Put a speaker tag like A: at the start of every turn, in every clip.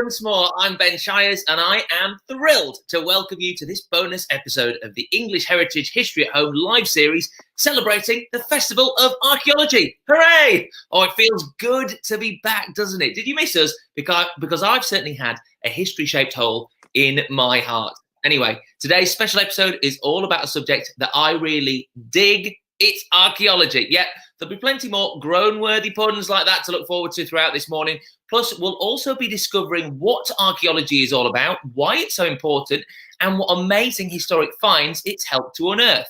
A: Once more, I'm Ben Shires, and I am thrilled to welcome you to this bonus episode of the English Heritage History at Home live series celebrating the Festival of Archaeology. Hooray! Oh, it feels good to be back, doesn't it? Did you miss us? Because I've certainly had a history-shaped hole in my heart. Anyway, today's special episode is all about a subject that I really dig. It's archaeology. Yeah, there'll be plenty more groan-worthy puns like that to look forward to throughout this morning. Plus, we'll also be discovering what archaeology is all about, why it's so important, and what amazing historic finds it's helped to unearth.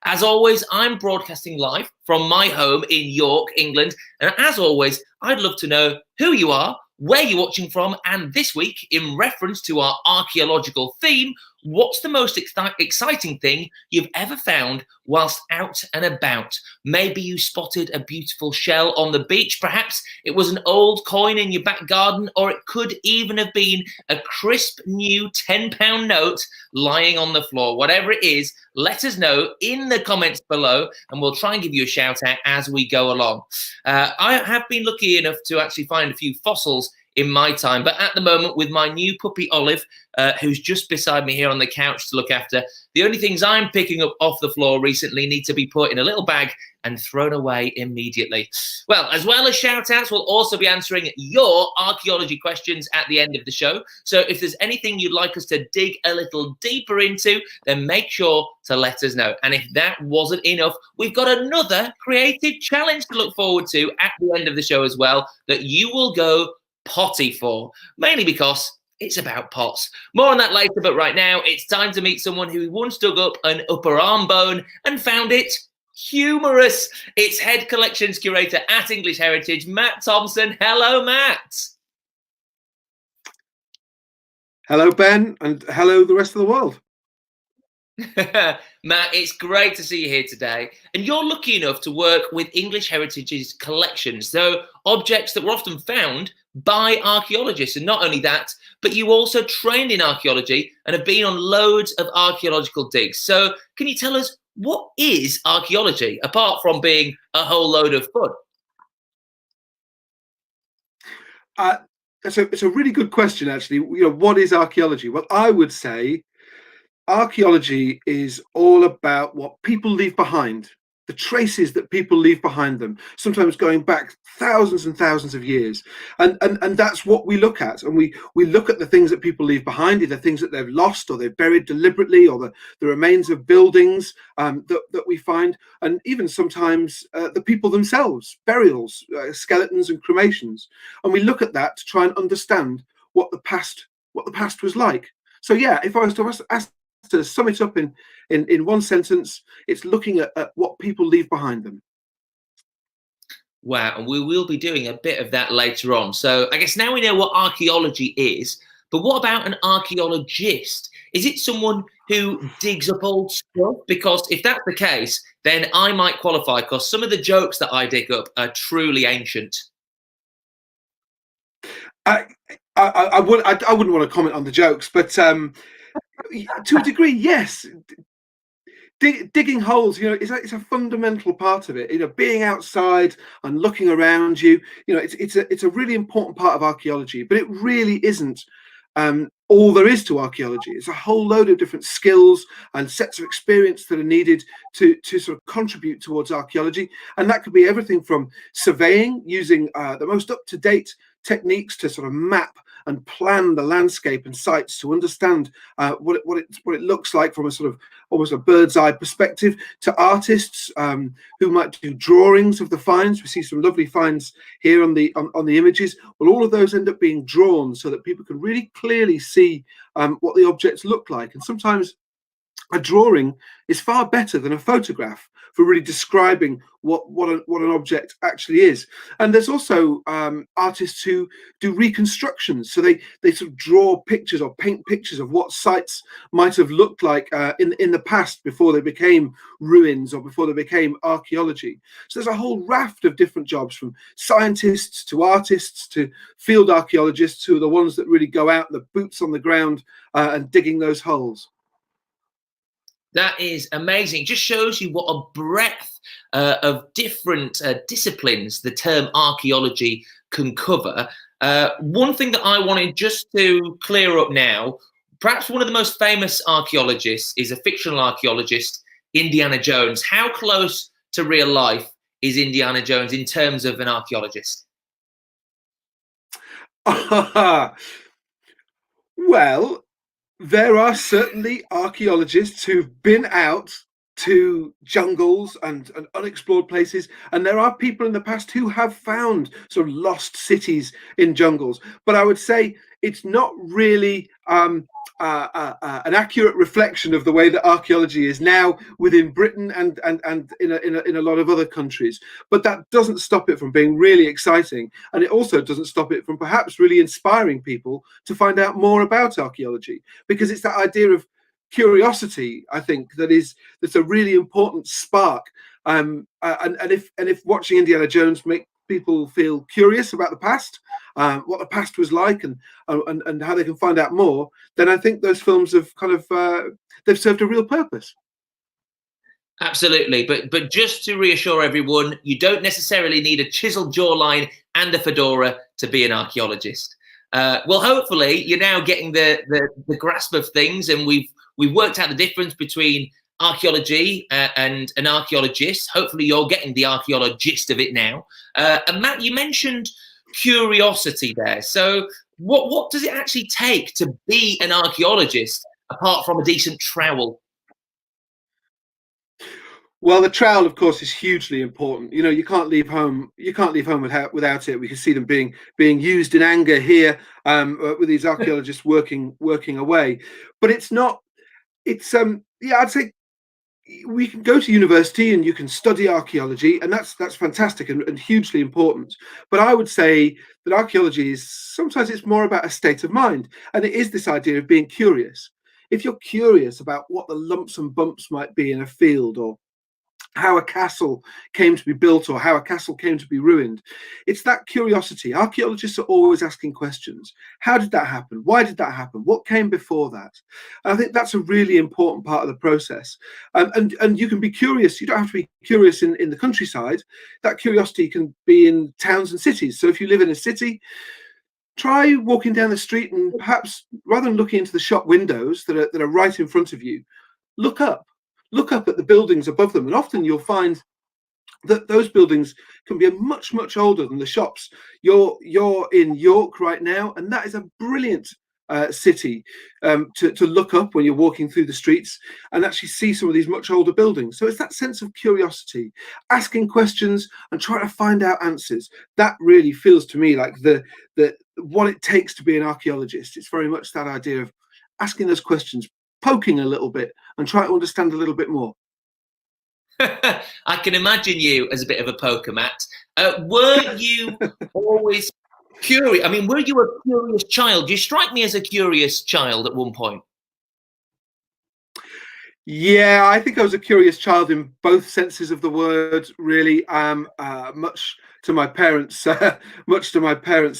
A: As always, I'm broadcasting live from my home in York, England. And as always, I'd love to know who you are, where you're watching from, and this week, in reference to our archaeological theme, what's the most exciting thing you've ever found whilst out and about? Maybe you spotted a beautiful shell on the beach. Perhaps it was an old coin in your back garden, or it could even have been a crisp new £10 note lying on the floor. Whatever it is, let us know in the comments below, and we'll try and give you a shout out as we go along. I have been lucky enough to actually find a few fossils in my time, but at the moment, with my new puppy Olive, who's just beside me here on the couch to look after, the only things I'm picking up off the floor recently need to be put in a little bag and thrown away immediately. Well as shout outs, we'll also be answering your archaeology questions at the end of the show. So if there's anything you'd like us to dig a little deeper into, then make sure to let us know. And if that wasn't enough, we've got another creative challenge to look forward to at the end of the show as well, that you will go potty for, mainly because it's about pots. More on that later, but right now it's time to meet someone who once dug up an upper arm bone and found it humorous. It's head collections curator at English Heritage, Matt Thompson. Hello, Matt.
B: Hello, Ben, and hello the rest of the world.
A: Matt, it's great to see you here today. And you're lucky enough to work with English Heritage's collections, so objects that were often found by archaeologists. And not only that, but you also trained in archaeology and have been on loads of archaeological digs. So can you tell us, what is archaeology, apart from being a whole load of fun?
B: It's a really good question, actually. What is archaeology? Well, I would say archaeology is all about what people leave behind, the traces that people leave behind them, sometimes going back thousands and thousands of years. And that's what we look at. And we look at the things that people leave behind, either things that they've lost or they've buried deliberately, or the remains of buildings that we find, and even sometimes the people themselves, burials, skeletons and cremations. And we look at that to try and understand what the past was like. So yeah, if I was to ask to sum it up in one sentence, it's looking at what people leave behind them.
A: Wow, and we will be doing a bit of that later on. So I guess now we know what archaeology is, but what about an archaeologist? Is it someone who digs up old stuff? Because if that's the case, then I might qualify, because some of the jokes that I dig up are truly ancient.
B: I wouldn't want to comment on the jokes, but to a degree, yes. Digging holes, it's a fundamental part of it. Being outside and looking around you, it's a really important part of archaeology. But it really isn't all there is to archaeology. It's a whole load of different skills and sets of experience that are needed to sort of contribute towards archaeology. And that could be everything from surveying, using the most up-to-date techniques to sort of map and plan the landscape and sites to understand what it looks like from a sort of almost a bird's eye perspective, to artists who might do drawings of the finds. We see some lovely finds here on the images. Well, all of those end up being drawn so that people can really clearly see what the objects look like. And sometimes a drawing is far better than a photograph for really describing what an object actually is. And there's also artists who do reconstructions. So they sort of draw pictures or paint pictures of what sites might have looked like in the past, before they became ruins or before they became archaeology. So there's a whole raft of different jobs, from scientists to artists to field archaeologists, who are the ones that really go out, the boots on the ground, and digging those holes.
A: That is amazing. It just shows you what a breadth of different disciplines the term archaeology can cover. One thing that I wanted just to clear up now, perhaps one of the most famous archaeologists is a fictional archaeologist, Indiana Jones. How close to real life is Indiana Jones in terms of an archaeologist?
B: Well, there are certainly archaeologists who've been out to jungles and unexplored places, and there are people in the past who have found sort of lost cities in jungles. But I would say it's not really an accurate reflection of the way that archaeology is now within Britain and in a lot of other countries. But that doesn't stop it from being really exciting, and it also doesn't stop it from perhaps really inspiring people to find out more about archaeology, because it's that idea of curiosity, I think, that's a really important spark. And if watching Indiana Jones make people feel curious about the past, what the past was like, and how they can find out more, then I think those films have kind of they've served a real purpose.
A: Absolutely, but just to reassure everyone, you don't necessarily need a chiseled jawline and a fedora to be an archaeologist. Well, hopefully you're now getting the grasp of things, and we've worked out the difference between archaeology and an archaeologist. Hopefully you're getting the archaeologist of it now. And Matt, you mentioned curiosity there. So what does it actually take to be an archaeologist apart from a decent trowel?
B: Well, the trowel, of course, is hugely important. You know, you can't leave home. You can't leave home without it. We can see them being used in anger here, with these archaeologists working away. But it's not. It's yeah, I'd say we can go to university and you can study archaeology, and that's fantastic and hugely important. But I would say that archaeology is sometimes it's more about a state of mind, and it is this idea of being curious. If you're curious about what the lumps and bumps might be in a field, or how a castle came to be built, or how a castle came to be ruined, it's that curiosity. Archaeologists are always asking questions. How did that happen? Why did that happen? What came before that? And I think that's a really important part of the process. And you can be curious. You don't have to be curious in the countryside. That curiosity can be in towns and cities. So if you live in a city, try walking down the street, and perhaps rather than looking into the shop windows that are right in front of you, look up. Look up at the buildings above them, and often you'll find that those buildings can be much older than the shops. You're in York right now, and that is a brilliant city to look up when you're walking through the streets and actually see some of these much older buildings. So it's that sense of curiosity, asking questions and trying to find out answers. That really feels to me like the what it takes to be an archaeologist. It's very much that idea of asking those questions, poking a little bit, and try to understand a little bit more.
A: I can imagine you as a bit of a poker, Matt. Were you always curious? I mean, were you a curious child? You strike me as a curious child at one point.
B: Yeah, I think I was a curious child in both senses of the word, really. Much to my parents'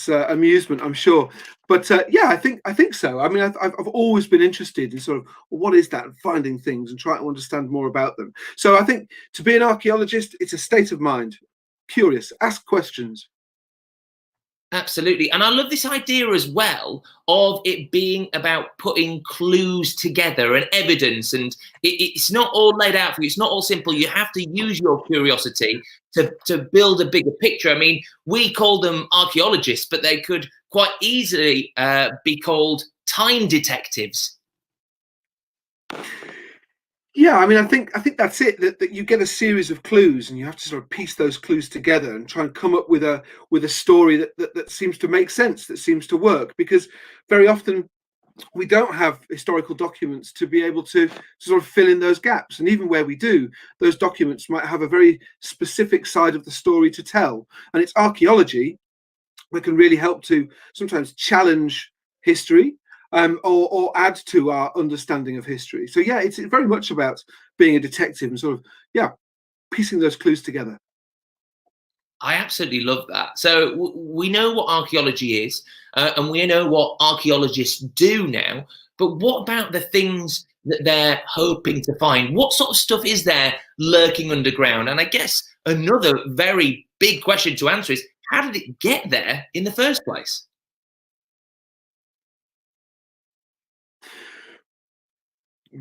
B: amusement, I'm sure. But yeah, I think so. I mean, I've always been interested in sort of, well, what is that, and finding things and trying to understand more about them. So I think to be an archaeologist, it's a state of mind. Curious, ask questions.
A: Absolutely. And I love this idea as well of it being about putting clues together and evidence. And it's not all laid out for you. It's not all simple. You have to use your curiosity to build a bigger picture. I mean, we call them archaeologists, but they could quite easily be called time detectives.
B: Yeah, I mean, I think that's it. That you get a series of clues, and you have to sort of piece those clues together and try and come up with a story that seems to make sense, that seems to work. Because very often we don't have historical documents to be able to sort of fill in those gaps, and even where we do, those documents might have a very specific side of the story to tell. And it's archaeology that can really help to sometimes challenge history. Or add to our understanding of history. So yeah, it's very much about being a detective and sort of piecing those clues together.
A: I absolutely love that. So we know what archaeology is, and we know what archaeologists do now. But what about the things that they're hoping to find? What sort of stuff is there lurking underground? And I guess another very big question to answer is, how did it get there in the first place?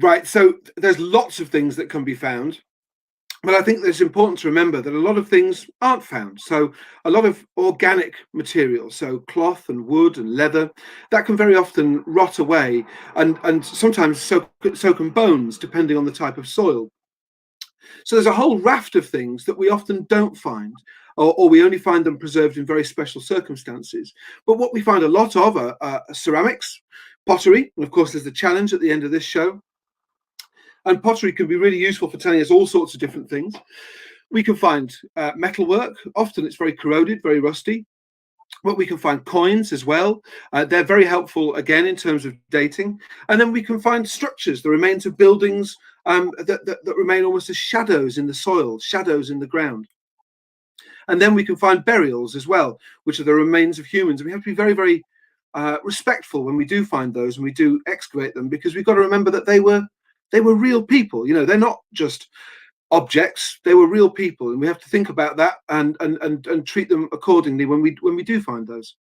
B: Right. So there's lots of things that can be found. But I think it's important to remember that a lot of things aren't found. So a lot of organic materials, so cloth and wood and leather, that can very often rot away, and sometimes so can bones, depending on the type of soil. So there's a whole raft of things that we often don't find, or we only find them preserved in very special circumstances. But what we find a lot of are ceramics, pottery, and of course there's the challenge at the end of this show. And pottery can be really useful for telling us all sorts of different things. We can find metalwork. Often it's very corroded, very rusty. But we can find coins as well. They're very helpful, again, in terms of dating. And then we can find structures, the remains of buildings that remain almost as shadows in the soil, shadows in the ground. And then we can find burials as well, which are the remains of humans. And we have to be very, very respectful when we do find those and we do excavate them, because we've got to remember that they were real people. You know, they're not just objects, they were real people, and we have to think about that and treat them accordingly when we do find those.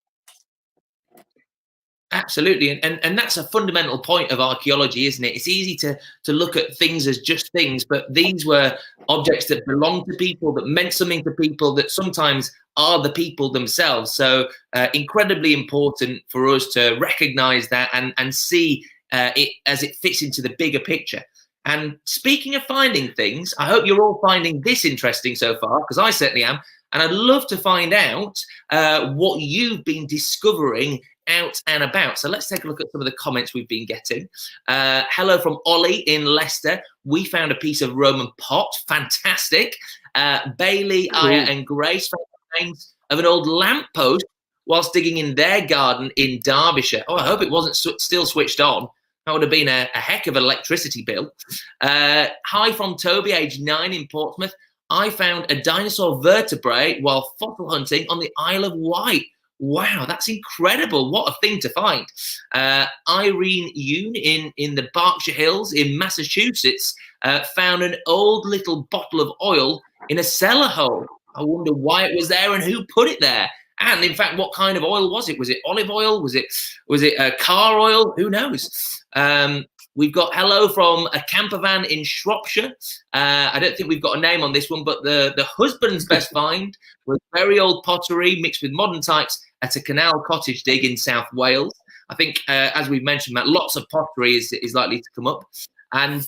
A: Absolutely, and that's a fundamental point of archaeology, isn't it? It's easy to look at things as just things, but these were objects that belonged to people, that meant something to people, that sometimes are the people themselves. So incredibly important for us to recognize that and see it as it fits into the bigger picture. And speaking of finding things, I hope you're all finding this interesting so far, because I certainly am. And I'd love to find out what you've been discovering out and about. So let's take a look at some of the comments we've been getting. Hello from Ollie in Leicester. We found a piece of Roman pot. Fantastic. Bailey,
B: Cool.
A: Aya and Grace found the remains of an old lamppost whilst digging in their garden in Derbyshire. Oh, I hope it wasn't still switched on. That would have been a heck of an electricity bill. Hi from Toby, age 9 in Portsmouth. I found a dinosaur vertebrae while fossil hunting on the Isle of Wight. Wow, that's incredible. What a thing to find. Irene Yoon in the Berkshire Hills in Massachusetts found an old little bottle of oil in a cellar hole. I wonder why it was there and who put it there. And in fact, what kind of oil was it? Was it olive oil? Was it car oil? Who knows? We've got hello from a camper van in Shropshire. I don't think we've got a name on this one, but the husband's best find was very old pottery mixed with modern types at a canal cottage dig in South Wales. I think, as we've mentioned, Matt, lots of pottery is likely to come up. And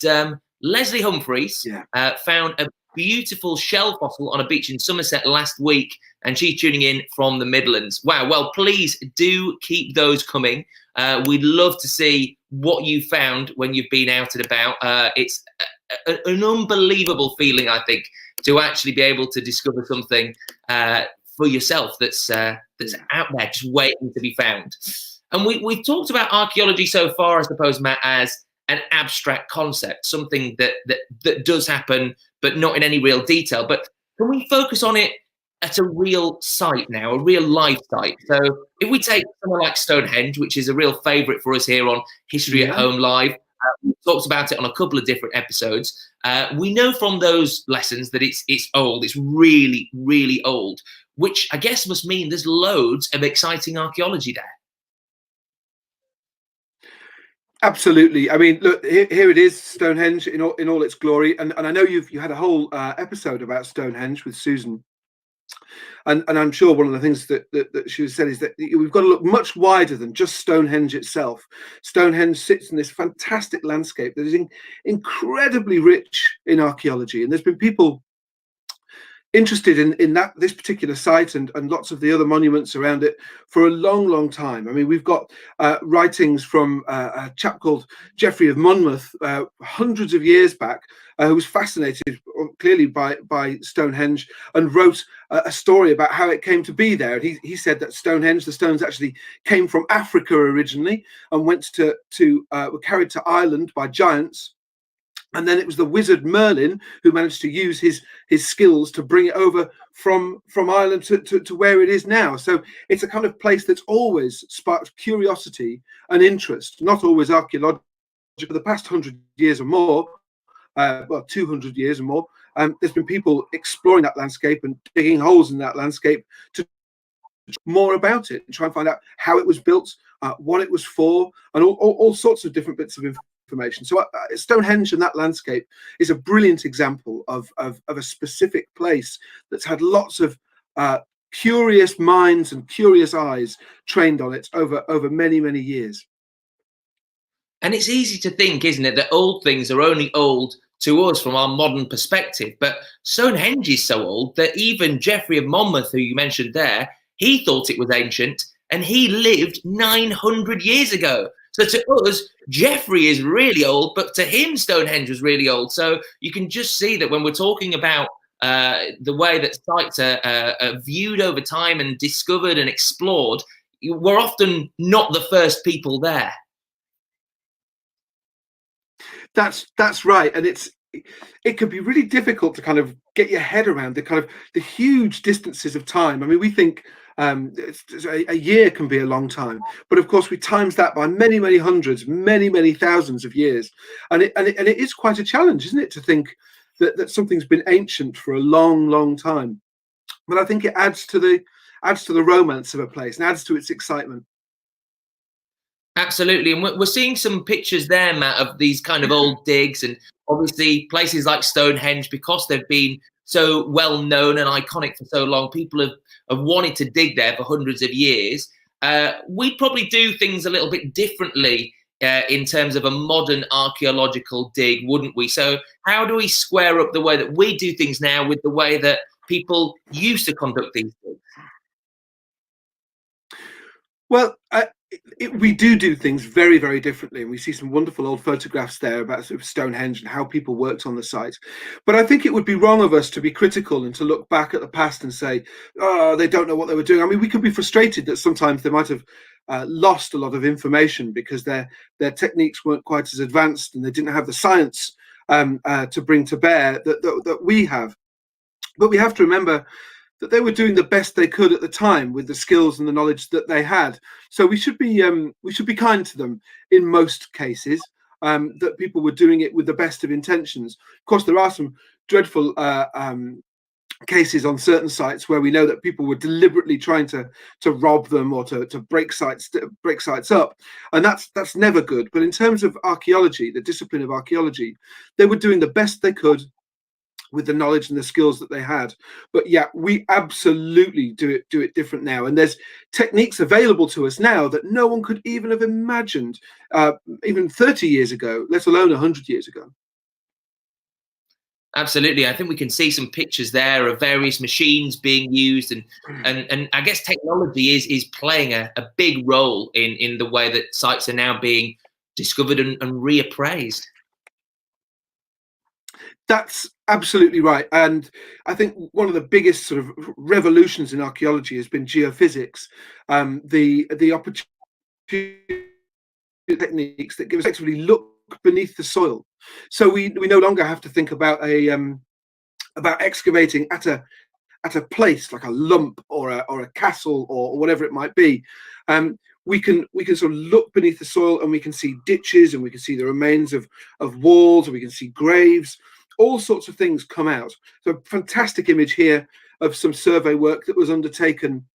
A: Leslie Humphreys found a beautiful shell fossil on a beach in Somerset last week, and she's tuning in from the Midlands. Wow. Well, please do keep those coming. We'd love to see what you found when you've been out and about. It's an unbelievable feeling, I think, to actually be able to discover something for yourself that's out there just waiting to be found. And we've talked about archaeology so far, I suppose, Matt, as an abstract concept, something that does happen, but not in any real detail. But can we focus on it at a real site now, a real life site? So if we take somewhere like Stonehenge, which is a real favourite for us here on History at Home Live, we've talked about it on a couple of different episodes. We know from those lessons that it's old, it's really, really old, which I guess must mean there's loads of exciting archaeology there.
B: Absolutely. I mean, look, here it is, Stonehenge in all its glory. And I know you had a whole episode about Stonehenge with Susan. And I'm sure one of the things that she said is that we've got to look much wider than just Stonehenge itself. Stonehenge sits in this fantastic landscape that is incredibly rich in archaeology. And there's been people interested in this particular site and lots of the other monuments around it for a long time. I mean, we've got writings from a chap called Geoffrey of Monmouth hundreds of years back, who was fascinated clearly by Stonehenge and wrote a story about how it came to be there. And he said that Stonehenge, the stones actually came from Africa originally and were carried to Ireland by giants. And then it was the wizard Merlin who managed to use his skills to bring it over from Ireland to where it is now. So it's a kind of place that's always sparked curiosity and interest, not always archaeological. For the past 100 years or more, 200 years or more, there's been people exploring that landscape and digging holes in that landscape to more about it and try and find out how it was built, what it was for, and all sorts of different bits of information. So Stonehenge and that landscape is a brilliant example of a specific place that's had lots of curious minds and curious eyes trained on it over many years.
A: And it's easy to think, isn't it, that old things are only old to us from our modern perspective. But Stonehenge is so old that even Geoffrey of Monmouth, who you mentioned there, he thought it was ancient, and he lived 900 years ago. So to us, Geoffrey is really old, but to him, Stonehenge was really old. So you can just see that when we're talking about the way that sites are viewed over time and discovered and explored, we're often not the first people there.
B: That's right, and it can be really difficult to kind of get your head around the huge distances of time. I mean, we think a year can be a long time, but of course we times that by many hundreds, many thousands of years, and it is quite a challenge, isn't it, to think that something's been ancient for a long time. But I think it adds to the romance of a place and adds to its excitement.
A: Absolutely. And we're seeing some pictures there, Matt, of these kind of old digs, and obviously places like Stonehenge, because they've been so well known and iconic for so long, people have wanted to dig there for hundreds of years. We'd probably do things a little bit differently in terms of a modern archaeological dig, wouldn't we? So how do we square up the way that we do things now with the way that people used to conduct these digs?
B: Well, we do things very differently, and we see some wonderful old photographs there about sort of Stonehenge and how people worked on the site. But I think it would be wrong of us to be critical and to look back at the past and say, oh, they don't know what they were doing. I mean, we could be frustrated that sometimes they might have lost a lot of information because their techniques weren't quite as advanced and they didn't have the science to bring to bear that we have. But we have to remember that they were doing the best they could at the time with the skills and the knowledge that they had. So we should be kind to them in most cases, that people were doing it with the best of intentions. Of course, there are some dreadful cases on certain sites where we know that people were deliberately trying to rob them or to break sites up, and that's never good. But in terms of archaeology, the discipline of archaeology, they were doing the best they could with the knowledge and the skills that they had. But yeah, we absolutely do it different now, and there's techniques available to us now that no one could even have imagined even 30 years ago, let alone 100 years ago.
A: Absolutely. I think we can see some pictures there of various machines being used, and I guess technology is playing a big role in the way that sites are now being discovered and reappraised. That's
B: absolutely right. And I think one of the biggest sort of revolutions in archaeology has been geophysics, the opportunity techniques that give us actually look beneath the soil. So we no longer have to think about about excavating at a place like a lump or a castle or whatever it might be. We can sort of look beneath the soil, and we can see ditches, and we can see the remains of walls, and we can see graves. All sorts of things come out. So a fantastic image here of some survey work that was undertaken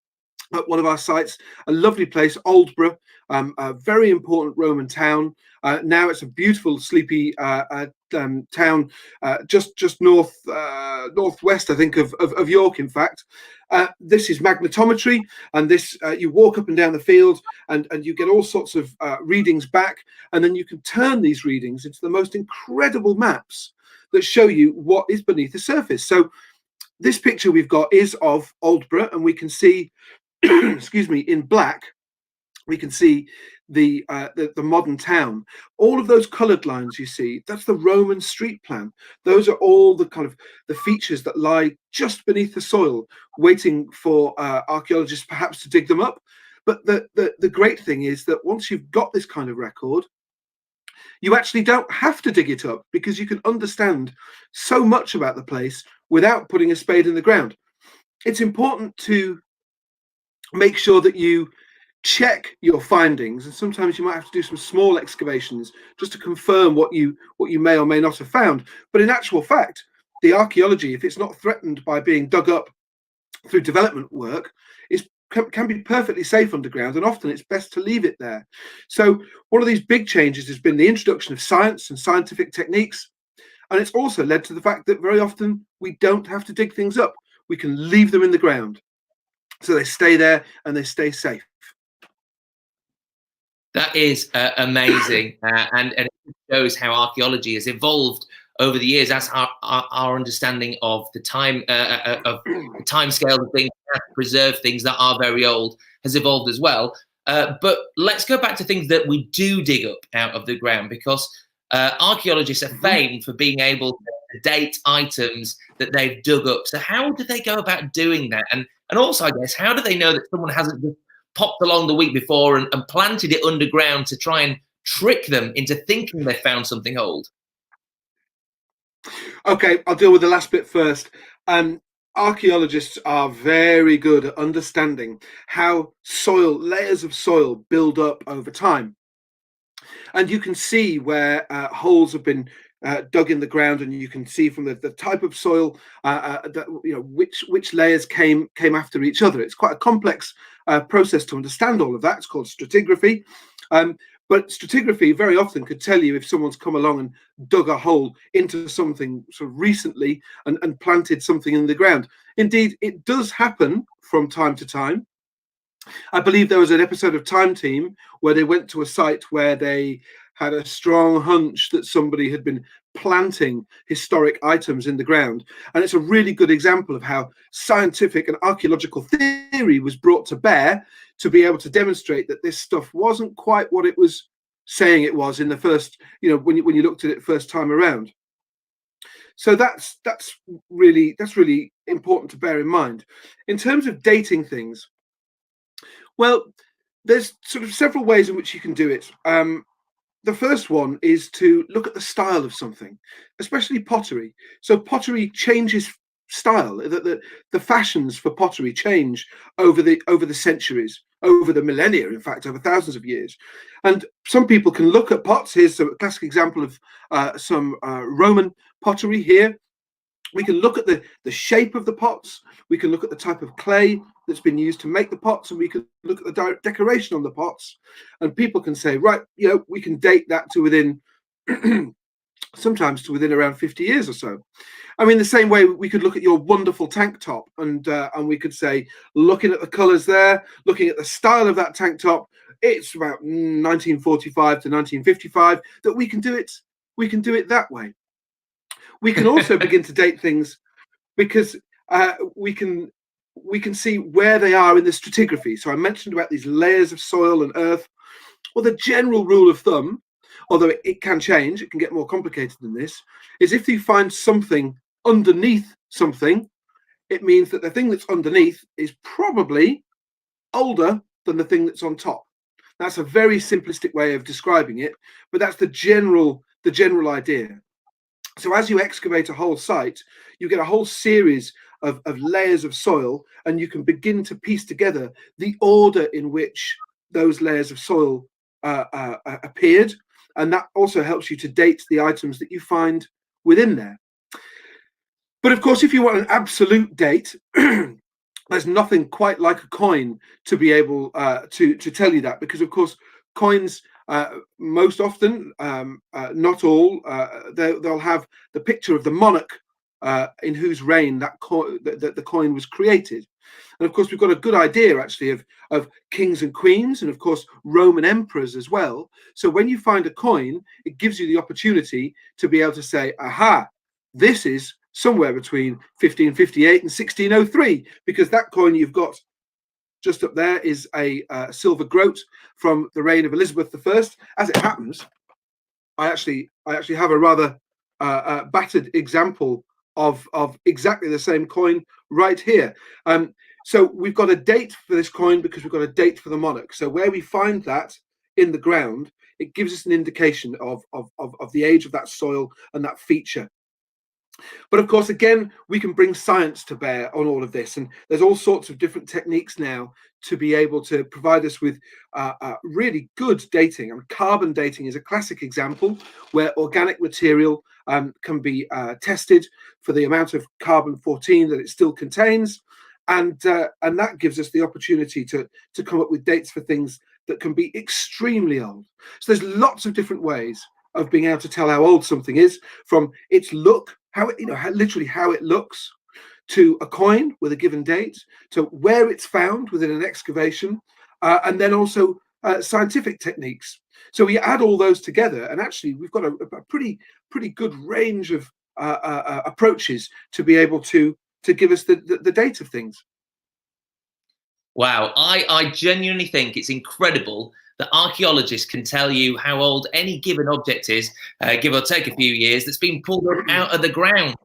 B: at one of our sites, a lovely place, Aldborough, a very important Roman town. Now it's a beautiful, sleepy town, just northwest, I think, of York. In fact, this is magnetometry, and this you walk up and down the field, and you get all sorts of readings back, and then you can turn these readings into the most incredible maps that show you what is beneath the surface. So this picture we've got is of Aldborough, and we can see, excuse me, in black, we can see the modern town. All of those coloured lines you see, that's the Roman street plan. Those are all the kind of the features that lie just beneath the soil, waiting for archaeologists perhaps to dig them up. But the great thing is that once you've got this kind of record, you actually don't have to dig it up, because you can understand so much about the place without putting a spade in the ground. It's important to make sure that you check your findings, and sometimes you might have to do some small excavations just to confirm what you may or may not have found. But in actual fact, the archaeology, if it's not threatened by being dug up through development work, is can be perfectly safe underground, and often it's best to leave it there. So one of these big changes has been the introduction of science and scientific techniques, and it's also led to the fact that very often we don't have to dig things up. We can leave them in the ground, so they stay there and they stay safe.
A: That is amazing, and it shows how archaeology has evolved over the years as our understanding of the time of the time scale of things, how to preserve things that are very old, has evolved as well. But let's go back to things that we do dig up out of the ground, because archaeologists are famed for being able to date items that they've dug up. So how do they go about doing that? And also, I guess, how do they know that someone hasn't just popped along the week before and planted it underground to try and trick them into thinking they found something old?
B: Okay, I'll deal with the last bit first. Archaeologists are very good at understanding how layers of soil build up over time. And you can see where holes have been dug in the ground, and you can see from the type of soil that, which layers came after each other. It's quite a complex process to understand all of that. It's called stratigraphy. But stratigraphy very often could tell you if someone's come along and dug a hole into something sort of recently and planted something in the ground. Indeed, it does happen from time to time. I believe there was an episode of Time Team where they went to a site where they had a strong hunch that somebody had been planting historic items in the ground. And it's a really good example of how scientific and archaeological theory was brought to bear to be able to demonstrate that this stuff wasn't quite what it was saying it was in the first, when you looked at it first time around. So that's really important to bear in mind. In terms of dating things, well, there's sort of several ways in which you can do it. The first one is to look at the style of something, especially pottery. So pottery changes style. The fashions for pottery change over the centuries, over the millennia, in fact, over thousands of years. And some people can look at pots. Here's a classic example of some Roman pottery here. We can look at the shape of the pots. We can look at the type of clay that's been used to make the pots, and we can look at the decoration on the pots. And people can say, right, we can date that to within, sometimes to within around 50 years or so. I mean, the same way we could look at your wonderful tank top, and we could say, looking at the colours there, looking at the style of that tank top, it's about 1945 to 1955. That we can do it that way. We can also begin to date things because we can see where they are in the stratigraphy. So I mentioned about these layers of soil and earth. Well, the general rule of thumb, although it can change, it can get more complicated than this, is if you find something underneath something, it means that the thing that's underneath is probably older than the thing that's on top. That's a very simplistic way of describing it, but that's the general idea. So as you excavate a whole site, you get a whole series of layers of soil, and you can begin to piece together the order in which those layers of soil appeared. And that also helps you to date the items that you find within there. But of course, if you want an absolute date, there's nothing quite like a coin to be able to tell you that, because of course, coins most often, not all, they'll have the picture of the monarch in whose reign that the coin was created. And of course, we've got a good idea actually of kings and queens, and of course Roman emperors as well. So when you find a coin, it gives you the opportunity to be able to say, aha, this is somewhere between 1558 and 1603, because that coin you've got just up there is a silver groat from the reign of Elizabeth I. As it happens, I actually have a rather battered example of exactly the same coin right here. So we've got a date for this coin because we've got a date for the monarch. So where we find that in the ground, it gives us an indication of the age of that soil and that feature. But of course, again, we can bring science to bear on all of this. And there's all sorts of different techniques now to be able to provide us with really good dating. And carbon dating is a classic example where organic material can be tested for the amount of carbon-14 that it still contains. and that gives us the opportunity to come up with dates for things that can be extremely old. So there's lots of different ways of being able to tell how old something is, from its look, how it, literally how it looks, to a coin with a given date, to where it's found within an excavation, and then also scientific techniques. So we add all those together, and actually we've got a pretty good range of approaches to be able to give us the date of things.
A: Wow, I genuinely think it's incredible that archaeologists can tell you how old any given object is, give or take a few years, that's been pulled up out of the ground.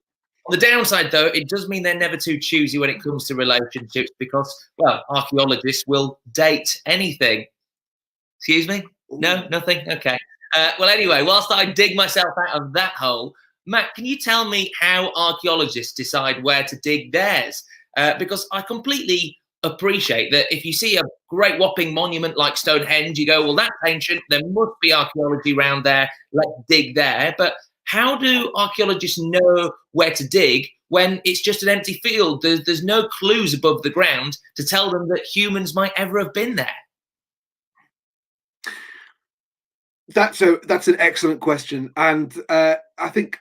A: On the downside, though, it does mean they're never too choosy when it comes to relationships because, well, archaeologists will date anything. Excuse me? No, nothing? Okay. Well, anyway, whilst I dig myself out of that hole, Matt, can you tell me how archaeologists decide where to dig theirs? Because I completely appreciate that if you see a great whopping monument like Stonehenge, you go, well, that's ancient, there must be archaeology around there, let's dig there. But how do archaeologists know where to dig when it's just an empty field? There's no clues above the ground to tell them that humans might ever have been there.
B: That's an excellent question, and I think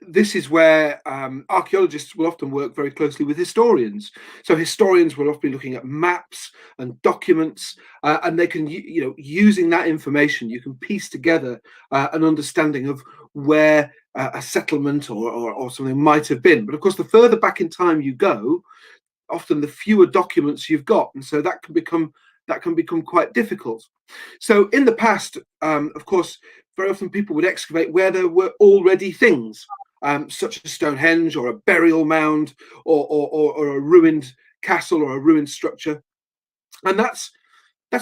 B: this is where archaeologists will often work very closely with historians. So historians will often be looking at maps and documents, and they can, using that information, you can piece together an understanding of where a settlement or something might have been. But of course, the further back in time you go, often the fewer documents you've got, and so that can become quite difficult. So in the past, of course, very often people would excavate where there were already things, such as Stonehenge or a burial mound or a ruined castle or a ruined structure. And that's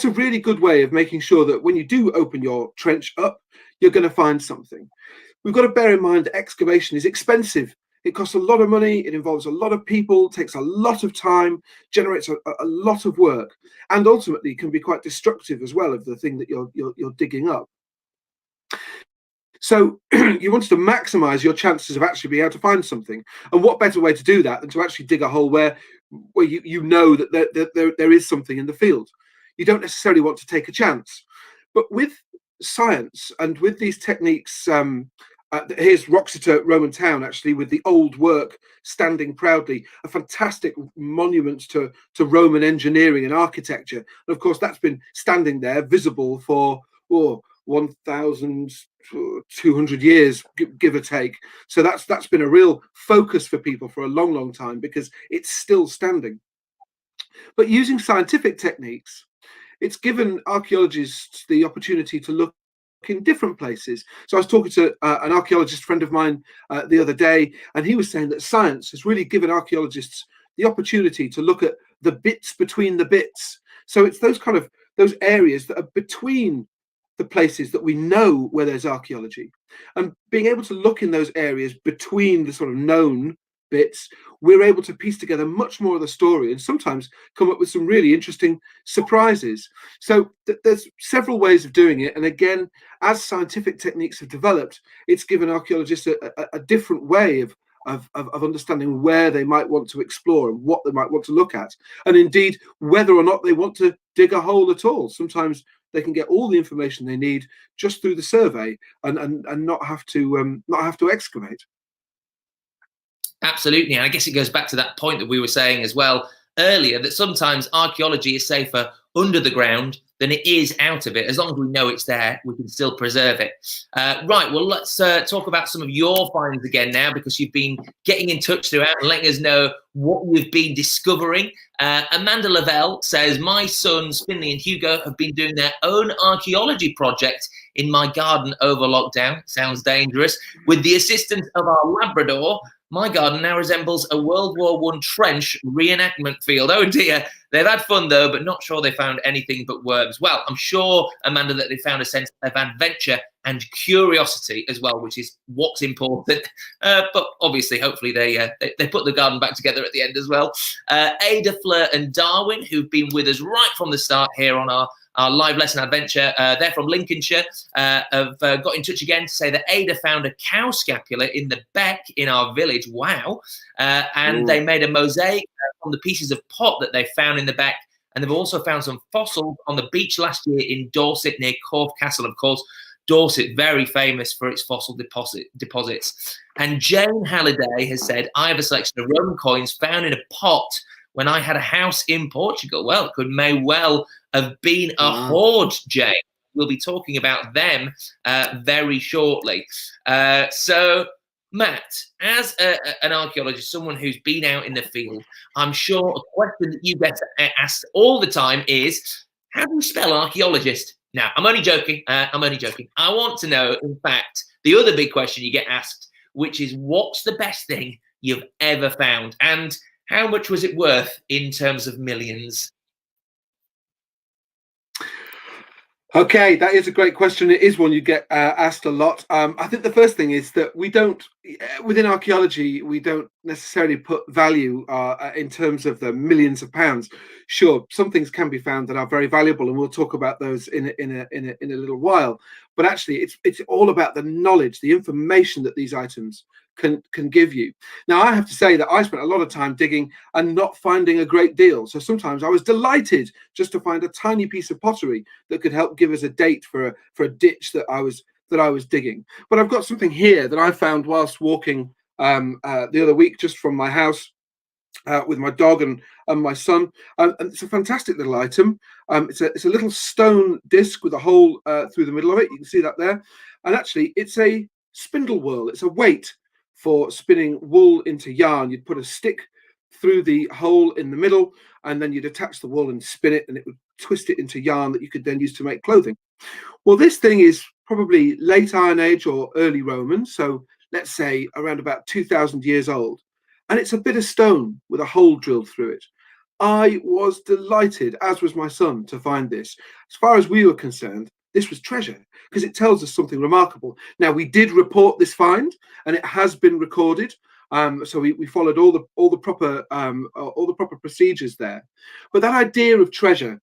B: a really good way of making sure that when you do open your trench up, you're going to find something. We've got to bear in mind that excavation is expensive. It costs a lot of money, it involves a lot of people, takes a lot of time, generates a lot of work, and ultimately can be quite destructive as well of the thing that you're digging up. So you want to maximize your chances of actually being able to find something. And what better way to do that than to actually dig a hole where you know that there is something in the field. You don't necessarily want to take a chance. But with science and with these techniques, here's Wroxeter Roman town, actually, with the old work standing proudly, a fantastic monument to Roman engineering and architecture. And of course, that's been standing there visible for 1,200 years, give or take. So that's been a real focus for people for a long time because it's still standing. But using scientific techniques, it's given archaeologists the opportunity to look in different places. So I was talking to an archaeologist friend of mine the other day, and he was saying that science has really given archaeologists the opportunity to look at the bits between the bits. So it's those areas that are between the places that we know where there's archaeology, and being able to look in those areas between the sort of known bits, we're able to piece together much more of the story and sometimes come up with some really interesting surprises. So there's several ways of doing it, and again, as scientific techniques have developed, it's given archaeologists a different way of understanding where they might want to explore and what they might want to look at, and indeed whether or not they want to dig a hole at all. Sometimes they can get all the information they need just through the survey and not have to excavate.
A: Absolutely. And I guess it goes back to that point that we were saying as well earlier, that sometimes archaeology is safer under the ground than it is out of it. As long as we know it's there, we can still preserve it. Right. Well, let's talk about some of your finds again now, because you've been getting in touch throughout and letting us know what you've been discovering. Amanda Lavelle says, my sons, Finley and Hugo, have been doing their own archaeology project in my garden over lockdown. Sounds dangerous. With the assistance of our Labrador, my garden now resembles a World War I trench reenactment field. Oh dear. They've had fun though, but not sure they found anything but worms. Well, I'm sure, Amanda, that they found a sense of adventure and curiosity as well, which is what's important. But obviously, hopefully they put the garden back together at the end as well. Ada, Fleur and Darwin, who've been with us right from the start here on our our live lesson adventure. They're from Lincolnshire. Have got in touch again to say that Ada found a cow scapula in the beck in our village. Wow. And they made a mosaic from the pieces of pot that they found in the beck. And they've also found some fossils on the beach last year in Dorset near Corfe Castle. Of course, Dorset, very famous for its fossil deposits. And Jane Halliday has said, I have a selection of Roman coins found in a pot when I had a house in Portugal. Well, it may well have been a hoard, Jane. We'll be talking about them very shortly. So, Matt, as an archaeologist, someone who's been out in the field, I'm sure a question that you get asked all the time is, how do you spell archaeologist? Now, I'm only joking. I want to know, in fact, the other big question you get asked, which is, what's the best thing you've ever found? And how much was it worth in terms of millions?
B: Okay, that is a great question. It is one you get asked a lot. I think the first thing is that we don't, within archaeology, we don't necessarily put value in terms of the millions of pounds. Sure, some things can be found that are very valuable, and we'll talk about those in a little while. But actually, it's all about the knowledge, the information that these items can give you. Now, I have to say that I spent a lot of time digging and not finding a great deal. So sometimes I was delighted just to find a tiny piece of pottery that could help give us a date for a ditch that I was digging. But I've got something here that I found whilst walking the other week, just from my house with my dog and my son. And it's a fantastic little item. It's a little stone disc with a hole through the middle of it. You can see that there. And actually, it's a spindle whorl. It's a weight for spinning wool into yarn. You'd put a stick through the hole in the middle, and then you'd attach the wool and spin it, and it would twist it into yarn that you could then use to make clothing. Well, this thing is probably late Iron Age or early Roman, so let's say around about 2,000 years old. And it's a bit of stone with a hole drilled through it. I was delighted, as was my son, to find this. As far as we were concerned, this was treasure, because it tells us something remarkable. Now, we did report this find, and it has been recorded. So we followed all the proper procedures there. But that idea of treasure,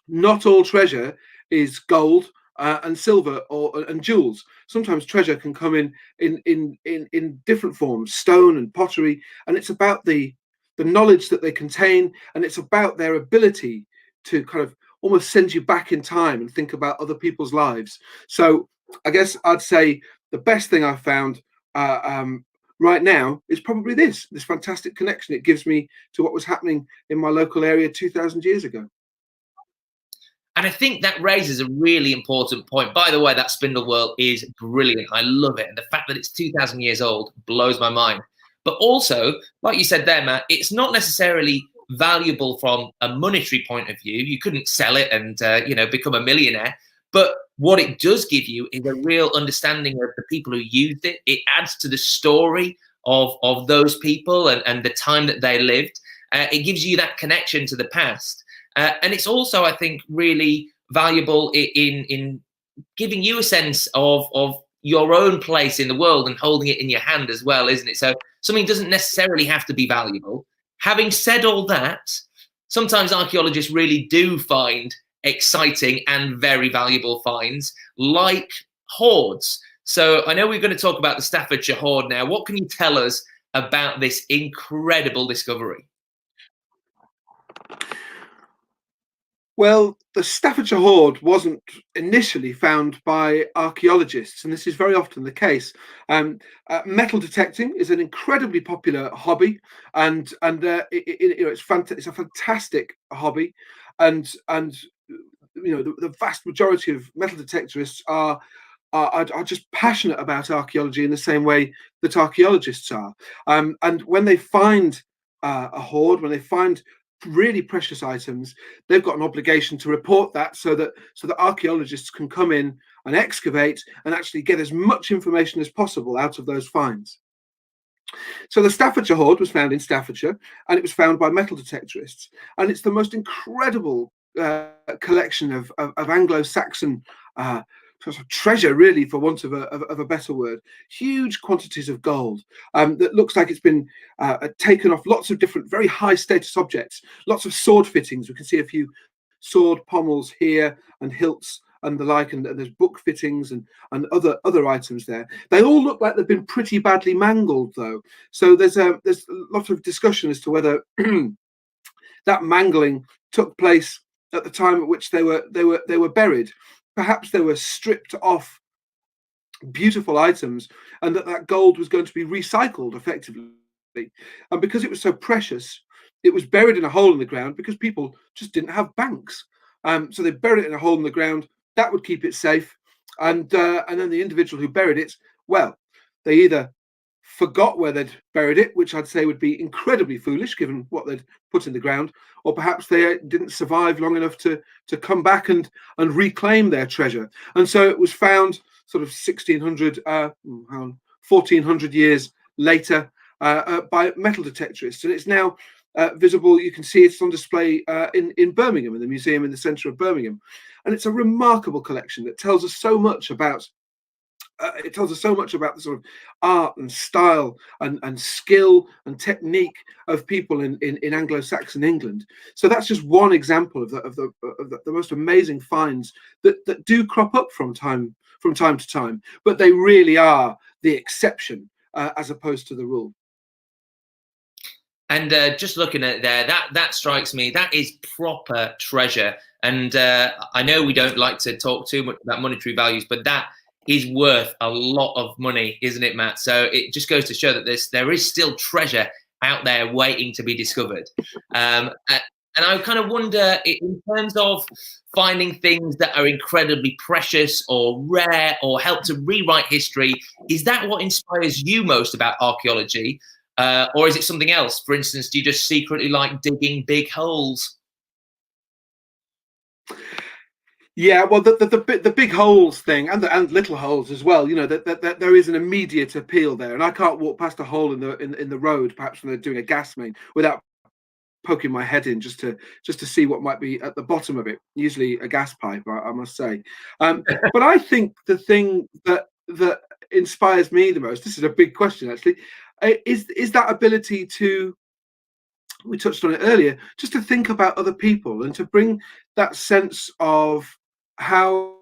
B: not all treasure is gold and silver and jewels. Sometimes treasure can come in different forms, stone and pottery, and it's about the knowledge that they contain, and it's about their ability to kind of almost send you back in time and think about other people's lives. So I guess I'd say the best thing I've found right now is probably this fantastic connection it gives me to what was happening in my local area 2,000 years ago.
A: And I think that raises a really important point. By the way, that spindle whorl is brilliant. I love it. And the fact that it's 2,000 years old blows my mind. But also, like you said there, Matt, it's not necessarily valuable from a monetary point of view. You couldn't sell it and become a millionaire. But what it does give you is a real understanding of the people who used it. It adds to the story of those people and the time that they lived. It gives you that connection to the past. And it's also, I think, really valuable in giving you a sense of your own place in the world and holding it in your hand as well, isn't it? So something doesn't necessarily have to be valuable. Having said all that, sometimes archaeologists really do find exciting and very valuable finds, like hoards. So I know we're going to talk about the Staffordshire Hoard now. What can you tell us about this incredible discovery?
B: Well, the Staffordshire Hoard wasn't initially found by archaeologists, and this is very often the case. Metal detecting is an incredibly popular hobby, and it's a fantastic hobby, and the vast majority of metal detectorists are just passionate about archaeology in the same way that archaeologists are. And when they find a hoard, when they find really precious items, they've got an obligation to report that so that archaeologists can come in and excavate and actually get as much information as possible out of those finds. So the Staffordshire Hoard was found in Staffordshire, and it was found by metal detectorists, and it's the most incredible collection of Anglo-Saxon sort of treasure, really, for want of a better word. Huge quantities of gold that looks like it's been taken off lots of different very high status objects, lots of sword fittings. We can see a few sword pommels here and hilts and the like, and there's book fittings and other items there. They all look like they've been pretty badly mangled, though. So there's a lot of discussion as to whether that mangling took place at the time at which they were buried. Perhaps they were stripped off beautiful items, and that gold was going to be recycled effectively. And because it was so precious, it was buried in a hole in the ground because people just didn't have banks. So they buried it in a hole in the ground. That would keep it safe. And then the individual who buried it, well, they either forgot where they'd buried it, which I'd say would be incredibly foolish given what they'd put in the ground, or perhaps they didn't survive long enough to come back and reclaim their treasure. And so it was found sort of 1400 years later by metal detectorists, and it's now visible. You can see it's on display in Birmingham, in the museum in the centre of Birmingham, and it's a remarkable collection that tells us so much about the sort of art and style and skill and technique of people in Anglo-Saxon England. So that's just one example of the most amazing finds that do crop up from time to time, but they really are the exception as opposed to the rule.
A: And just looking at it there, that strikes me, that is proper treasure. And I know we don't like to talk too much about monetary values, but that is worth a lot of money, isn't it, Matt? So it just goes to show that there is still treasure out there waiting to be discovered. And I kind of wonder, in terms of finding things that are incredibly precious or rare or help to rewrite history, is that what inspires you most about archaeology? Or is it something else? For instance, do you just secretly like digging big holes?
B: Yeah, well, the big holes thing and little holes as well. You know that there is an immediate appeal there, and I can't walk past a hole in the road, perhaps when they're doing a gas main, without poking my head in just to see what might be at the bottom of it. Usually a gas pipe, I must say. But I think the thing that inspires me the most, this is a big question actually, is that ability to, we touched on it earlier, just to think about other people and to bring that sense of how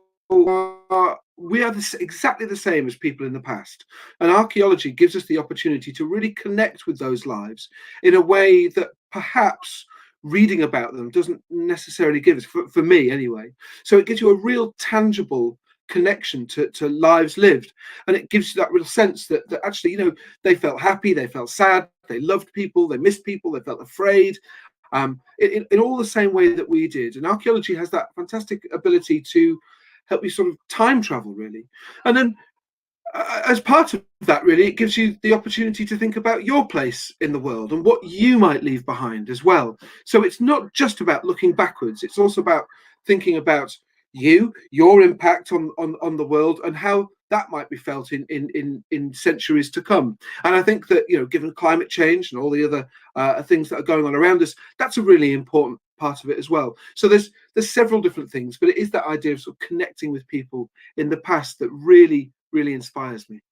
B: we are exactly the same as people in the past. And archaeology gives us the opportunity to really connect with those lives in a way that perhaps reading about them doesn't necessarily give us, for me anyway. So it gives you a real tangible connection to lives lived, and it gives you that real sense that actually, you know, they felt happy, they felt sad, they loved people, they missed people, they felt afraid, in all the same way that we did. And archaeology has that fantastic ability to help you sort of time travel, really. And then as part of that, really, it gives you the opportunity to think about your place in the world and what you might leave behind as well. So it's not just about looking backwards, it's also about thinking about your impact on the world and how that might be felt in centuries to come. And I think that, you know, given climate change and all the other things that are going on around us, that's a really important part of it as well. So there's several different things, but it is that idea of sort of connecting with people in the past that really inspires me.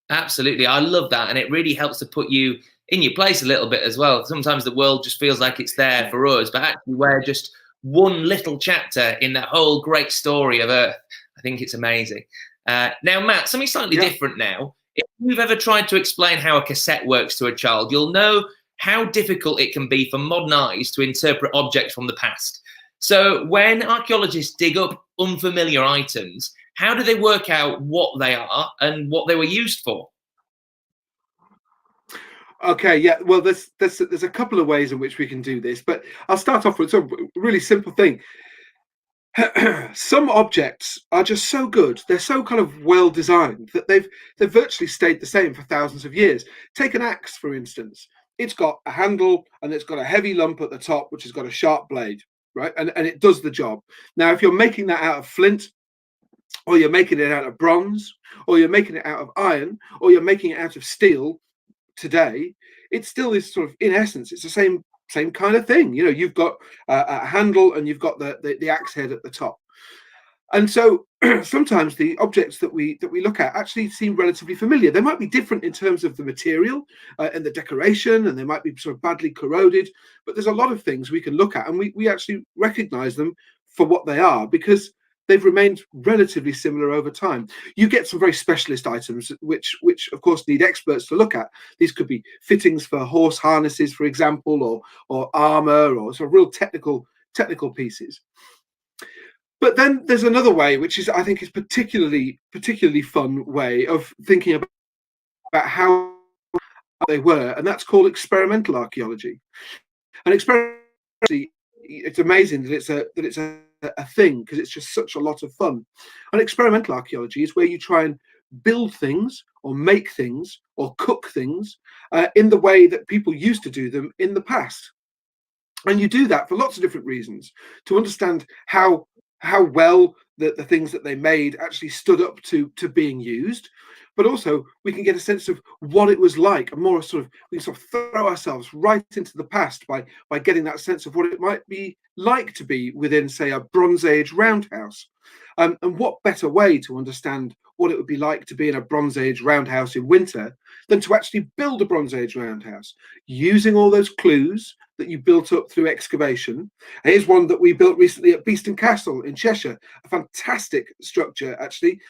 A: Absolutely. I love that. And it really helps to put you in your place a little bit as well. Sometimes the world just feels like it's there for us, but actually we're just one little chapter in that whole great story of Earth. I think it's amazing. Now, Matt, something slightly different now. If you've ever tried to explain how a cassette works to a child, you'll know how difficult it can be for modern eyes to interpret objects from the past. So when archaeologists dig up unfamiliar items, how do they work out what they are and what they were used for?
B: Okay, yeah, well, there's a couple of ways in which we can do this, but I'll start off with a really simple thing. Some objects are just so good, they're so kind of well designed that they've virtually stayed the same for thousands of years. Take an axe, for instance. It's got a handle and it's got a heavy lump at the top, which has got a sharp blade, right? And it does the job. Now, if you're making that out of flint, or you're making it out of bronze, or you're making it out of iron, or you're making it out of steel today, it still is sort of, in essence, it's the same kind of thing. You know, you've got a handle and you've got the axe head at the top. And so sometimes the objects that we look at actually seem relatively familiar. They might be different in terms of the material and the decoration, and they might be sort of badly corroded, but there's a lot of things we can look at, and we actually recognize them for what they are because they've remained relatively similar over time. You get some very specialist items which of course need experts to look at. These could be fittings for horse harnesses, for example, or armor, or sort of real technical pieces. But then there's another way, which is, I think, is particularly fun way of thinking about how they were, and that's called experimental archaeology. And experimental, it's amazing that it's a thing because it's just such a lot of fun. And experimental archaeology is where you try and build things or make things or cook things in the way that people used to do them in the past. And you do that for lots of different reasons, to understand how well the things that they made actually stood up to being used, but also we can get a sense of what it was like, and more sort of, we can sort of throw ourselves right into the past by getting that sense of what it might be like to be within, say, a Bronze Age roundhouse. And what better way to understand what it would be like to be in a Bronze Age roundhouse in winter than to actually build a Bronze Age roundhouse using all those clues that you built up through excavation. Here's one that we built recently at Beeston Castle in Cheshire, a fantastic structure actually,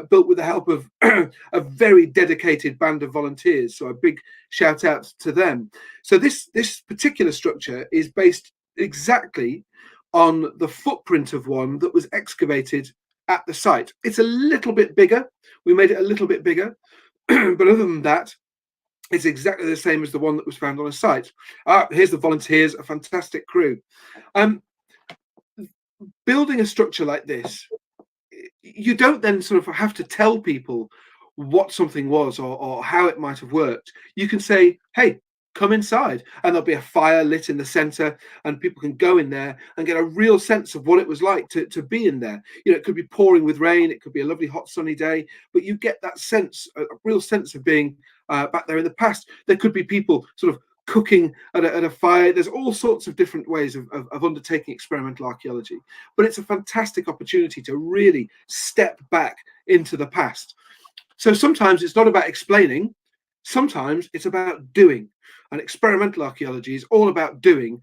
B: built with the help of a very dedicated band of volunteers. So a big shout out to them. So this particular structure is based exactly on the footprint of one that was excavated at the site. It's a little bit bigger. We made it a little bit bigger, but other than that, it's exactly the same as the one that was found on a site. Here's the volunteers, a fantastic crew. Building a structure like this, you don't then sort of have to tell people what something was or how it might have worked. You can say, hey, come inside, and there'll be a fire lit in the center, and people can go in there and get a real sense of what it was like to be in there. You know, it could be pouring with rain, it could be a lovely hot sunny day, but you get that sense, a real sense of being back there in the past. There could be people sort of cooking at a fire. There's all sorts of different ways of undertaking experimental archaeology, but it's a fantastic opportunity to really step back into the past. So sometimes it's not about explaining, sometimes it's about doing. And experimental archaeology is all about doing.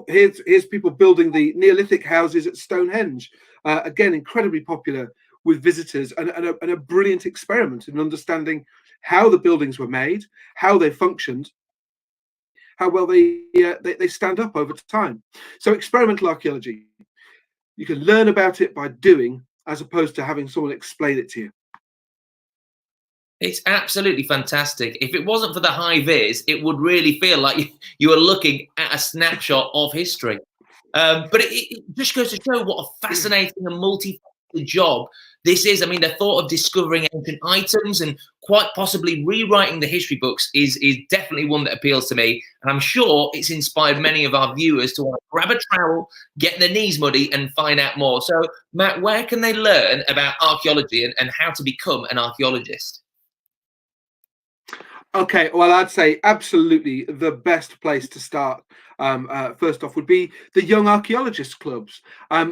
B: Here's people building the Neolithic houses at Stonehenge. Again, incredibly popular with visitors, and a brilliant experiment in understanding how the buildings were made, how they functioned, how well they stand up over time. So experimental archaeology, you can learn about it by doing, as opposed to having someone explain it to you.
A: It's absolutely fantastic. If it wasn't for the high vis, it would really feel like you were looking at a snapshot of history. But it just goes to show what a fascinating and multifaceted job this is. I mean, the thought of discovering ancient items and quite possibly rewriting the history books is definitely one that appeals to me. And I'm sure it's inspired many of our viewers to want to grab a trowel, get their knees muddy, and find out more. So, Matt, where can they learn about archaeology and how to become an archaeologist?
B: Okay, well, I'd say absolutely the best place to start, first off, would be the Young Archaeologist clubs.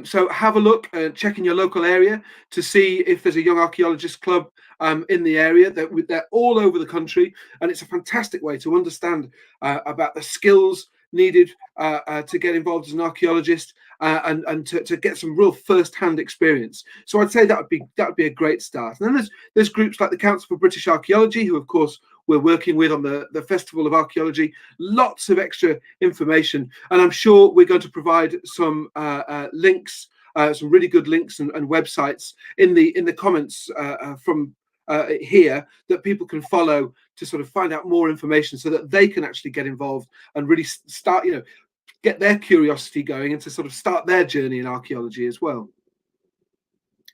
B: So have a look, check in your local area to see if there's a Young Archaeologist club in the area. They're all over the country, and it's a fantastic way to understand about the skills needed to get involved as an archaeologist and to get some real first-hand experience. So I'd say that would be a great start. And then there's groups like the Council for British Archaeology, who of course we're working with on the Festival of Archaeology. Lots of extra information, and I'm sure we're going to provide some links, some really good links and websites in the comments from here that people can follow to sort of find out more information, so that they can actually get involved and really start, get their curiosity going, and to sort of start their journey in archaeology as well.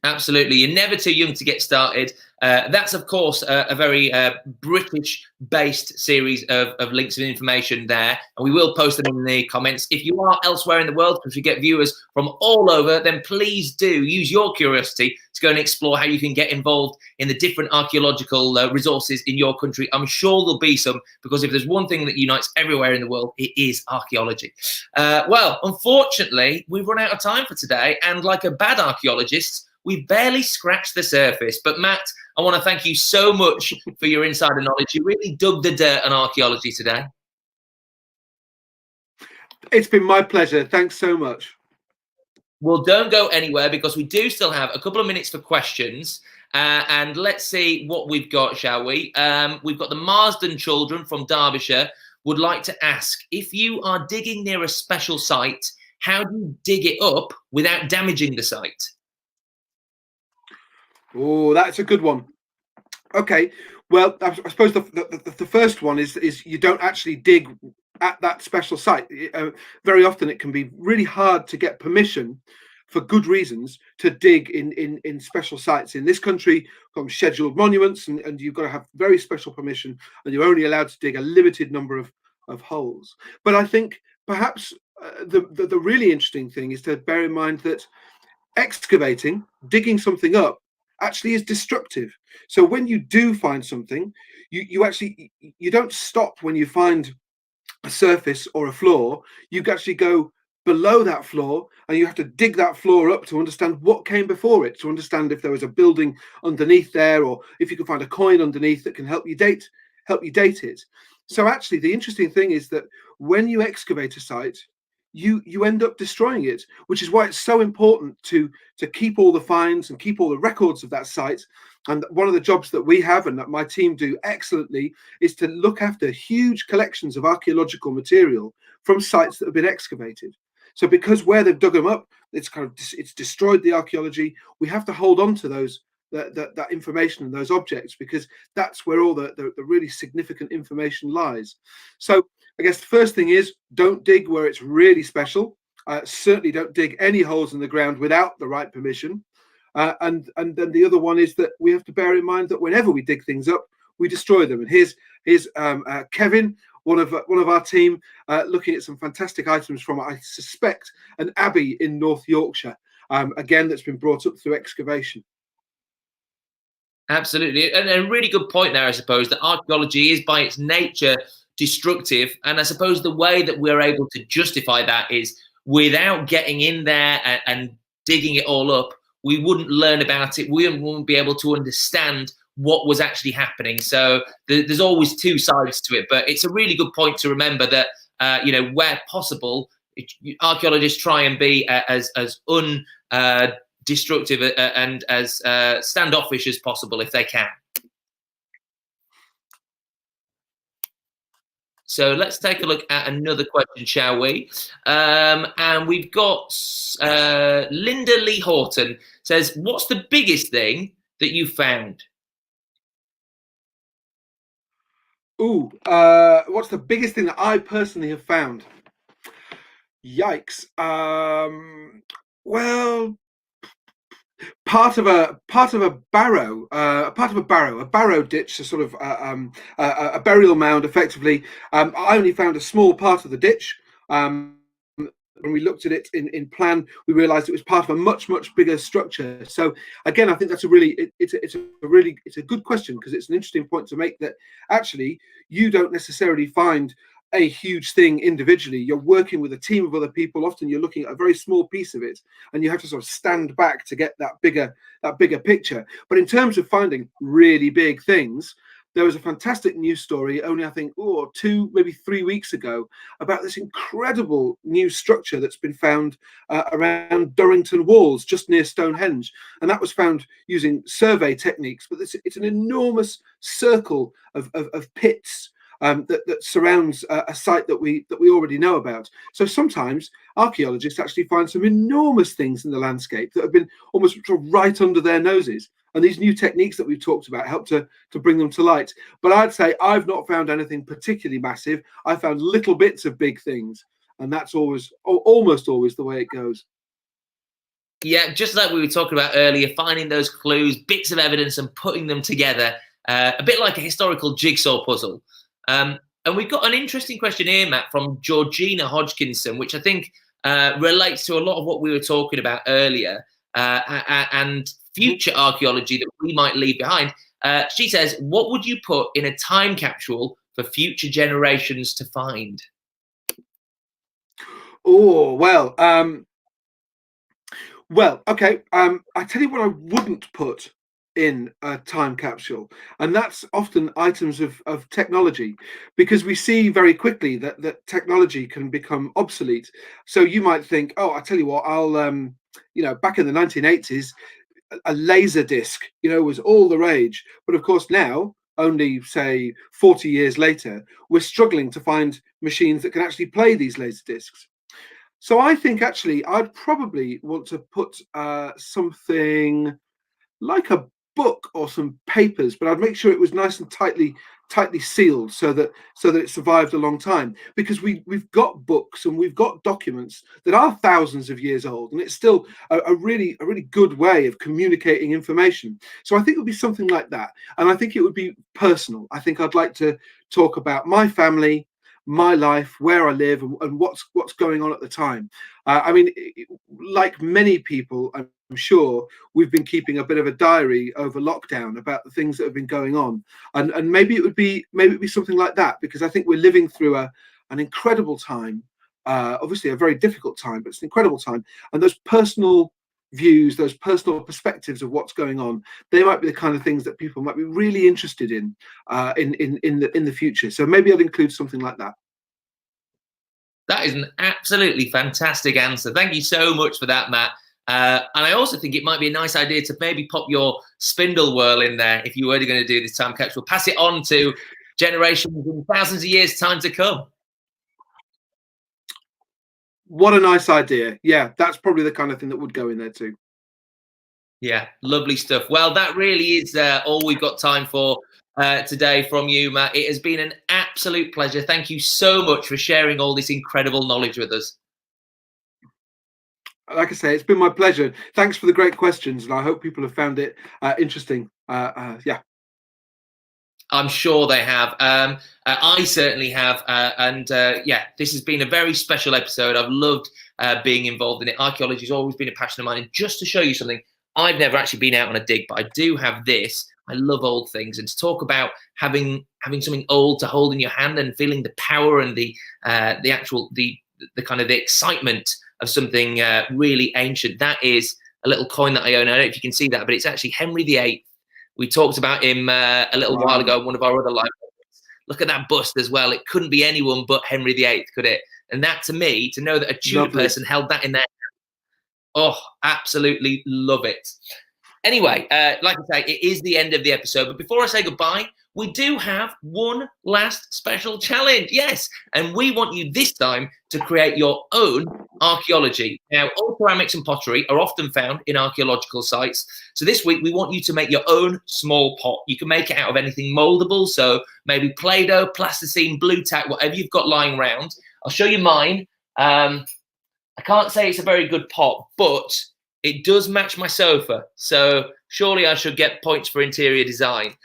A: Absolutely. You're never too young to get started. That's, of course, a very British-based series of links and information there. And we will post them in the comments. If you are elsewhere in the world, because we get viewers from all over, then please do use your curiosity to go and explore how you can get involved in the different archaeological resources in your country. I'm sure there'll be some, because if there's one thing that unites everywhere in the world, it is archaeology. Well, unfortunately, we've run out of time for today. And like a bad archaeologist, we've barely scratched the surface. But Matt, I want to thank you so much for your insider knowledge. You really dug the dirt on archaeology today.
B: It's been my pleasure. Thanks so much.
A: Well, don't go anywhere, because we do still have a couple of minutes for questions. And let's see what we've got, shall we? We've got the Marsden children from Derbyshire would like to ask, if you are digging near a special site, how do you dig it up without damaging the site?
B: Oh, that's a good one. Okay, well, I suppose the first one is you don't actually dig at that special site. Very often it can be really hard to get permission, for good reasons, to dig in special sites. In this country, from scheduled monuments, and you've got to have very special permission, and you're only allowed to dig a limited number of holes. But I think perhaps the really interesting thing is to bear in mind that excavating, digging something up, actually is destructive. So when you do find something, you don't stop when you find a surface or a floor. You actually go below that floor, and you have to dig that floor up to understand what came before it, to understand if there was a building underneath there, or if you can find a coin underneath that can help you date it. So actually, the interesting thing is that when you excavate a site, you end up destroying it, which is why it's so important to keep all the finds and keep all the records of that site. And one of the jobs that we have, and that my team do excellently, is to look after huge collections of archaeological material from sites that have been excavated. So because where they've dug them up, it's destroyed the archaeology. We have to hold on to those that information and those objects, because that's where all the really significant information lies. So I guess the first thing is, don't dig where it's really special. Certainly don't dig any holes in the ground without the right permission. And then the other one is that we have to bear in mind that whenever we dig things up, we destroy them. And here's Kevin, one of our team, looking at some fantastic items from, I suspect, an abbey in North Yorkshire, again, that's been brought up through excavation.
A: Absolutely. And a really good point there, I suppose, that archaeology is by its nature destructive. And I suppose the way that we're able to justify that is without getting in there and digging it all up, we wouldn't learn about it. We wouldn't be able to understand what was actually happening. So there's always two sides to it. But it's a really good point to remember that, where possible, archaeologists try and be as destructive and as standoffish as possible if they can. So let's take a look at another question, shall we? And we've got Linda Lee Horton says, what's the biggest thing that you found?
B: What's the biggest thing that I personally have found? Yikes. Well, part of a barrow, a barrow ditch, a sort of a burial mound, effectively. I only found a small part of the ditch. When we looked at it in plan, we realised it was part of a much bigger structure. So again, I think that's it's a good question, because it's an interesting point to make, that actually you don't necessarily find a huge thing individually. You're working with a team of other people. Often you're looking at a very small piece of it, and you have to sort of stand back to get that bigger picture. But in terms of finding really big things, there was a fantastic news story only, I think, 2, maybe 3 weeks ago, about this incredible new structure that's been found around Durrington Walls, just near Stonehenge. And that was found using survey techniques. But it's an enormous circle of pits that surrounds a site that we already know about. So sometimes archaeologists actually find some enormous things in the landscape that have been almost sort of right under their noses. And these new techniques that we've talked about help to bring them to light. But I'd say I've not found anything particularly massive. I found little bits of big things. And that's almost always the way it goes.
A: Yeah, just like we were talking about earlier, finding those clues, bits of evidence, and putting them together, a bit like a historical jigsaw puzzle. And we've got an interesting question here, Matt, from Georgina Hodgkinson, which I think relates to a lot of what we were talking about earlier, and future archaeology that we might leave behind. She says, what would you put in a time capsule for future generations to find?
B: Oh, well, Well, okay. I tell you what I wouldn't put in a time capsule, and that's often items of technology, because we see very quickly that technology can become obsolete. So you might think, oh, I tell you what, I'll back in the 1980s, a laser disc, was all the rage. But of course now, only say 40 years later, we're struggling to find machines that can actually play these laser discs. So I think actually I'd probably want to put something like a book or some papers, but I'd make sure it was nice and tightly sealed so that it survived a long time, because we've got books and we've got documents that are thousands of years old, and it's still a really good way of communicating information. So I think it would be something like that, and I think it would be personal. I think I'd like to talk about my family, my life, where I live, and what's going on at the time. I mean, like many people, I'm sure we've been keeping a bit of a diary over lockdown about the things that have been going on, and maybe it would be something like that, because I think we're living through an incredible time, obviously a very difficult time, but it's an incredible time, and those personal views, those personal perspectives of what's going on, they might be the kind of things that people might be really interested in the future. So maybe I'd include something like that.
A: That is an absolutely fantastic answer. Thank you so much for that, Matt. And I also think it might be a nice idea to maybe pop your spindle whirl in there if you were going to do this time capsule. Pass it on to generations in thousands of years' time to come.
B: What a nice idea. Yeah, that's probably the kind of thing that would go in there too.
A: Yeah, lovely stuff. Well, that really is all we've got time for today from you, Matt. It has been an absolute pleasure. Thank you so much for sharing all this incredible knowledge with us.
B: Like I say, it's been my pleasure. Thanks for the great questions, and I hope people have found it interesting. Yeah.
A: I'm sure they have. I certainly have. Yeah, this has been a very special episode. I've loved being involved in it. Archaeology has always been a passion of mine. And just to show you something, I've never actually been out on a dig, but I do have this. I love old things, and to talk about having something old to hold in your hand and feeling the power and the kind of the excitement of something really ancient. That is a little coin that I own. I don't know if you can see that, but it's actually Henry VIII. We talked about him a little while ago in one of our other live. Look at that bust as well. It couldn't be anyone but Henry VIII, could it? And that, to me, to know that a Tudor person held that in their hand, oh, absolutely love it. Anyway, like I say, it is the end of the episode. But before I say goodbye, we do have one last special challenge. Yes, and we want you this time to create your own archaeology. Now, old ceramics and pottery are often found in archaeological sites. So this week, we want you to make your own small pot. You can make it out of anything moldable. So maybe Play-Doh, plasticine, blue tack, whatever you've got lying around. I'll show you mine. I can't say it's a very good pot, but it does match my sofa. So surely I should get points for interior design.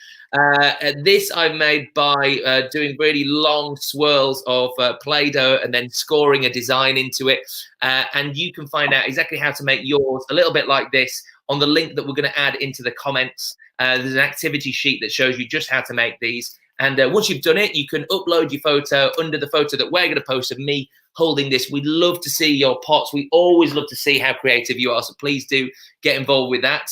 A: This I've made by doing really long swirls of Play-Doh and then scoring a design into it. And you can find out exactly how to make yours a little bit like this on the link that we're going to add into the comments. There's an activity sheet that shows you just how to make these. And once you've done it, you can upload your photo under the photo that we're going to post of me holding this. We'd love to see your pots. We always love to see how creative you are. So please do get involved with that.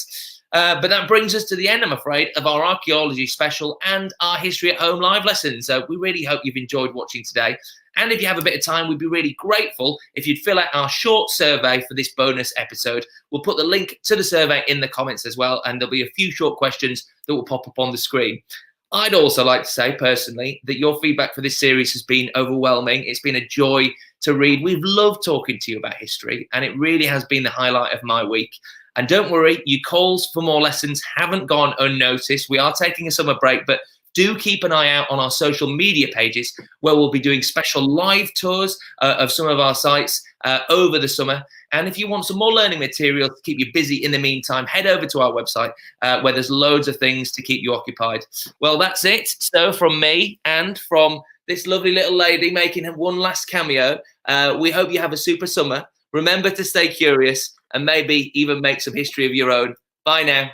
A: But that brings us to the end, I'm afraid, of our archaeology special and our History at Home live lessons. We really hope you've enjoyed watching today. And if you have a bit of time, we'd be really grateful if you'd fill out our short survey for this bonus episode. We'll put the link to the survey in the comments as well, and there'll be a few short questions that will pop up on the screen. I'd also like to say personally that your feedback for this series has been overwhelming. It's been a joy to read. We've loved talking to you about history, and it really has been the highlight of my week. And don't worry, your calls for more lessons haven't gone unnoticed. We are taking a summer break, but do keep an eye out on our social media pages where we'll be doing special live tours of some of our sites over the summer. And if you want some more learning material to keep you busy in the meantime, head over to our website where there's loads of things to keep you occupied. Well, that's it. So from me and from this lovely little lady making one last cameo, we hope you have a super summer. Remember to stay curious and maybe even make some history of your own. Bye now.